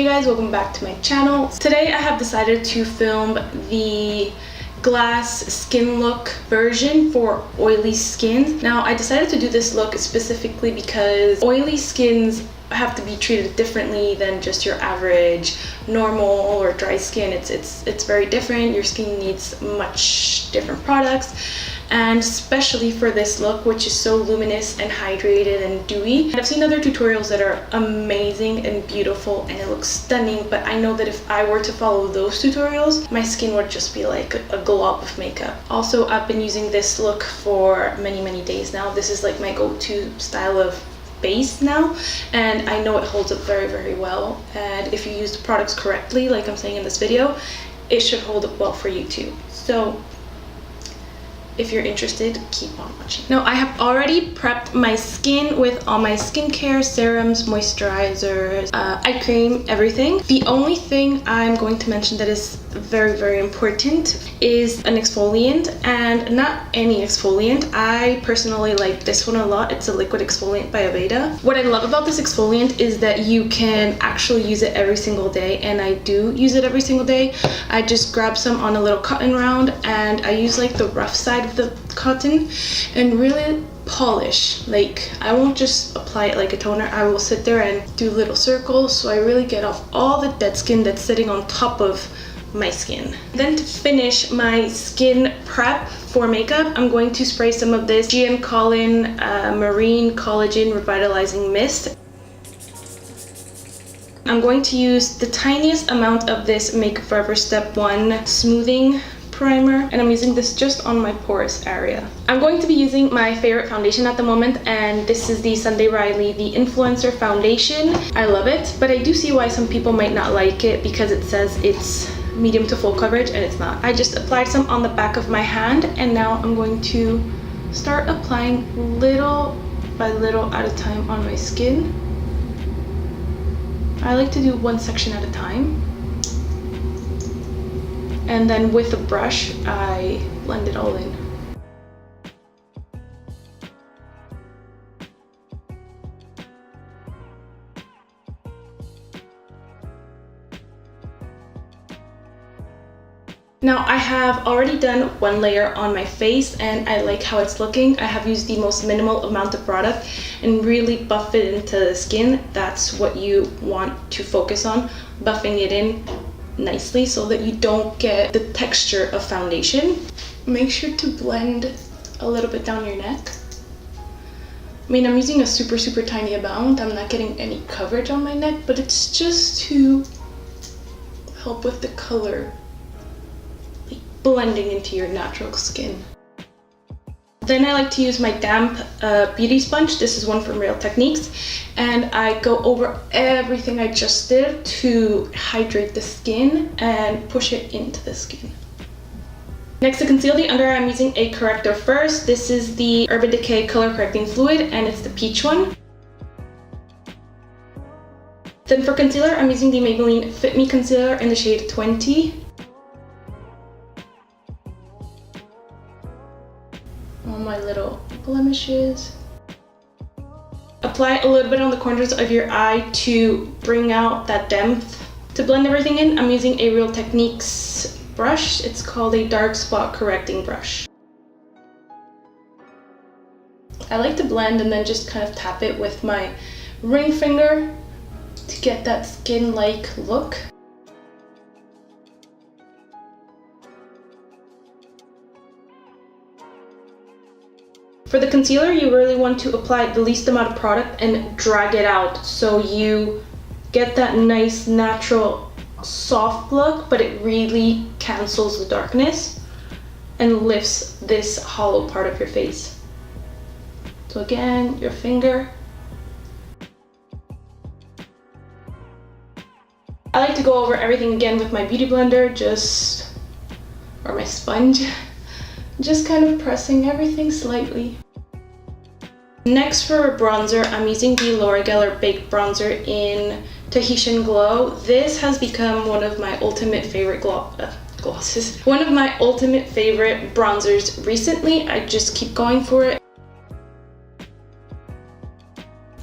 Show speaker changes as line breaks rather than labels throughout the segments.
Hey guys, welcome back to my channel. Today I have decided to film the glass skin look version for oily skin. Now I decided to do this look specifically because oily skins have to be treated differently than just your average normal or dry skin. It's very different. Your skin needs much different products, and especially for this look, which is so luminous and hydrated and dewy. And I've seen other tutorials that are amazing and beautiful and it looks stunning, but I know that if I were to follow those tutorials, my skin would just be like a glob of makeup. Also, I've been using this look for many days now. This is like my go-to style of base now, and I know it holds up very well, and if you use the products correctly, like I'm saying in this video, it should hold up well for you too. So if you're interested, keep on watching. Now I have already prepped my skin with all my skincare, serums, moisturizers, eye cream, everything. The only thing I'm going to mention that is very important is an exfoliant, and not any exfoliant. I personally like this one a lot. It's a liquid exfoliant by Aveda. What I love about this exfoliant is that you can actually use it every single day, and I do use it every single day. I just grab some on a little cotton round and I use like the rough side of the cotton and really polish. Like, I won't just apply it like a toner. I will sit there and do little circles so I really get off all the dead skin that's sitting on top of my skin. Then to finish my skin prep for makeup, I'm going to spray some of this Collin Marine Collagen Revitalizing Mist. I'm going to use the tiniest amount of this Makeup Forever Step 1 smoothing primer, and I'm using this just on my porous area. I'm going to be using my favorite foundation at the moment, and this is the Sunday Riley, the Influencer Foundation. I love it, but I do see why some people might not like it because it says it's medium to full coverage, and it's not. I just applied some on the back of my hand, and now I'm going to start applying little by little at a time on my skin. I like to do one section at a time, and then with a brush I blend it all in. Now I have already done one layer on my face and I like how it's looking. I have used the most minimal amount of product and really buff it into the skin. That's what you want to focus on, buffing it in nicely so that you don't get the texture of foundation. Make sure to blend a little bit down your neck. I mean, I'm using a super tiny amount. I'm not getting any coverage on my neck, but it's just to help with the color blending into your natural skin. Then I like to use my damp beauty sponge. This is one from Real Techniques, and I go over everything I just did to hydrate the skin and push it into the skin. Next, to conceal the under eye, I'm using a corrector first. This is the Urban Decay Color Correcting Fluid, and it's the peach one. Then for concealer, I'm using the Maybelline Fit Me Concealer in the shade 20. On my little blemishes. Apply a little bit on the corners of your eye to bring out that depth. To blend everything in, I'm using a Real Techniques brush. It's called a dark spot correcting brush. I like to blend and then just kind of tap it with my ring finger to get that skin-like look. For the concealer, you really want to apply the least amount of product and drag it out so you get that nice natural soft look, but it really cancels the darkness and lifts this hollow part of your face. So again, your finger. I like to go over everything again with my beauty blender, or my sponge, just kind of pressing everything slightly. Next, for bronzer, I'm using the Laura Geller Baked Bronzer in Tahitian Glow. This has become one of my ultimate favorite glosses. One of my ultimate favorite bronzers recently. I just keep going for it.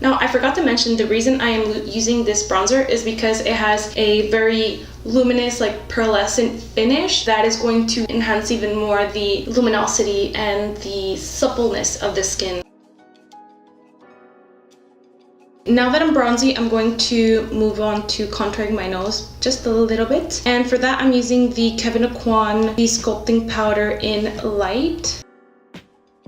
Now, I forgot to mention the reason I am using this bronzer is because it has a very luminous, like pearlescent finish that is going to enhance even more the luminosity and the suppleness of the skin. Now that I'm bronzy, I'm going to move on to contouring my nose just a little bit. And for that, I'm using the Kevyn Aucoin De-Sculpting Powder in Light.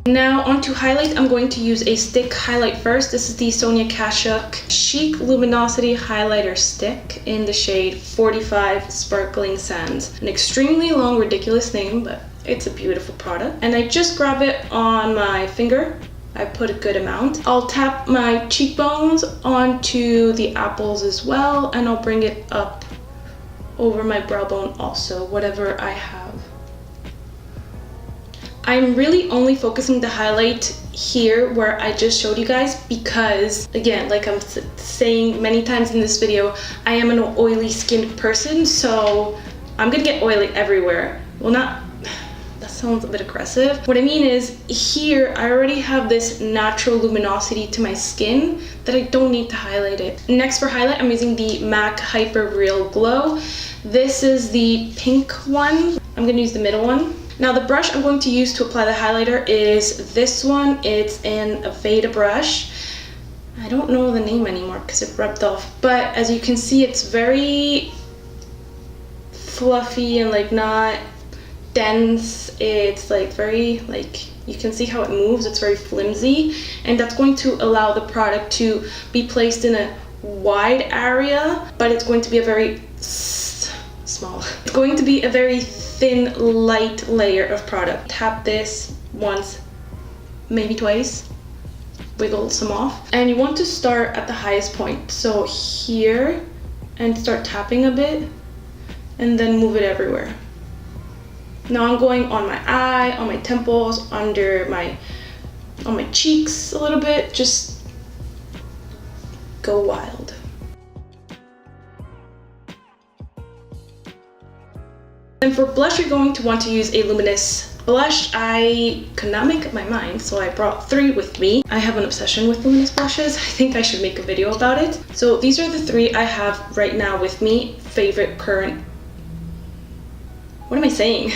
Now onto highlight, I'm going to use a stick highlight first. This is the Sonia Kashuk Chic Luminosity Highlighter Stick in the shade 45 Sparkling Sands. An extremely long, ridiculous name, but it's a beautiful product. And I just grab it on my finger. I put a good amount. I'll tap my cheekbones onto the apples as well, and I'll bring it up over my brow bone also, whatever I have. I'm really only focusing the highlight here where I just showed you guys because, again, like I'm saying many times in this video, I am an oily skinned person, so I'm gonna get oily everywhere. Well, not, that sounds a bit aggressive. What I mean is here, I already have this natural luminosity to my skin that I don't need to highlight it. Next for highlight, I'm using the MAC Hyper Real Glow. This is the pink one. I'm gonna use the middle one. Now the brush I'm going to use to apply the highlighter is this one. It's an Aveda brush. I don't know the name anymore because it rubbed off, but as you can see, it's very fluffy and like not dense. It's like very, like, you can see how it moves. It's very flimsy, and that's going to allow the product to be placed in a wide area, but it's going to be a very small. It's going to be a very thin, light layer of product. Tap this once, maybe twice, wiggle some off. And you want to start at the highest point. So here, and start tapping a bit, and then move it everywhere. Now I'm going on my eye, on my temples, on my cheeks a little bit, just go wild. And for blush, you're going to want to use a luminous blush. I could not make up my mind, so I brought 3 with me. I have an obsession with luminous blushes. I think I should make a video about it. So these are the 3 I have right now with me.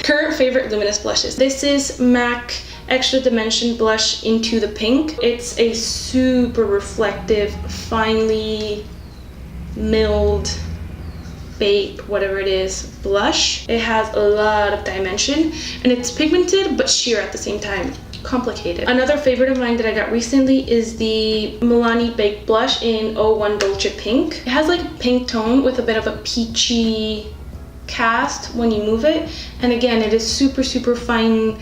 Current favorite luminous blushes. This is MAC Extra Dimension Blush Into the Pink. It's a super reflective, finely milled, baked, whatever it is, blush. It has a lot of dimension, and it's pigmented but sheer at the same time. Complicated. Another favorite of mine that I got recently is the Milani Baked Blush in 01 Dolce Pink. It has like a pink tone with a bit of a peachy cast when you move it, and again, it is super fine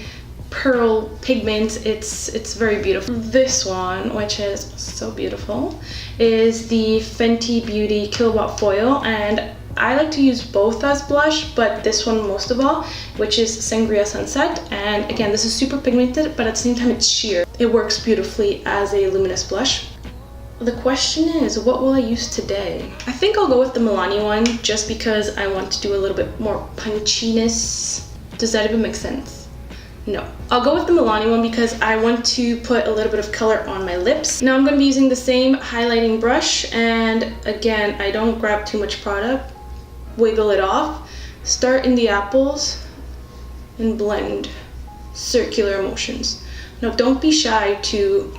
pearl pigment. It's very beautiful. This one, which is so beautiful, is the Fenty Beauty Kilowatt Foil, and I like to use both as blush, but this one most of all, which is Sangria Sunset. And again, this is super pigmented, but at the same time it's sheer. It works beautifully as a luminous blush. The question is, what will I use today? I think I'll go with the Milani one, just because I want to do a little bit more punchiness. Does that even make sense? No. I'll go with the Milani one because I want to put a little bit of color on my lips. Now I'm going to be using the same highlighting brush, and again, I don't grab too much product. Wiggle it off, start in the apples, and blend circular motions. Now don't be shy to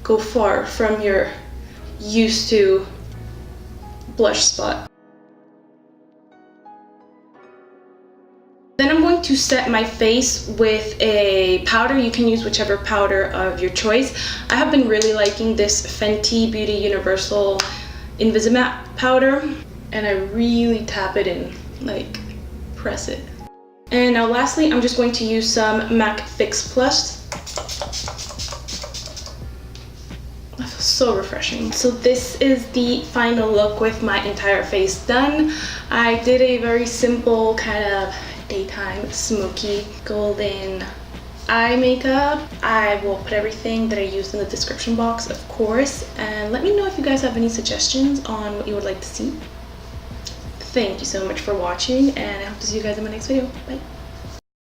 go far from your used to blush spot. Then I'm going to set my face with a powder. You can use whichever powder of your choice. I have been really liking this Fenty Beauty Universal Invisimatte powder, and I really tap it in, like press it. And now lastly, I'm just going to use some MAC Fix Plus. That feels so refreshing. So this is the final look with my entire face done. I did a very simple kind of daytime smoky golden eye makeup. I will put everything that I used in the description box, of course, and let me know if you guys have any suggestions on what you would like to see. Thank you so much for watching, and I hope to see you guys in my next video. Bye.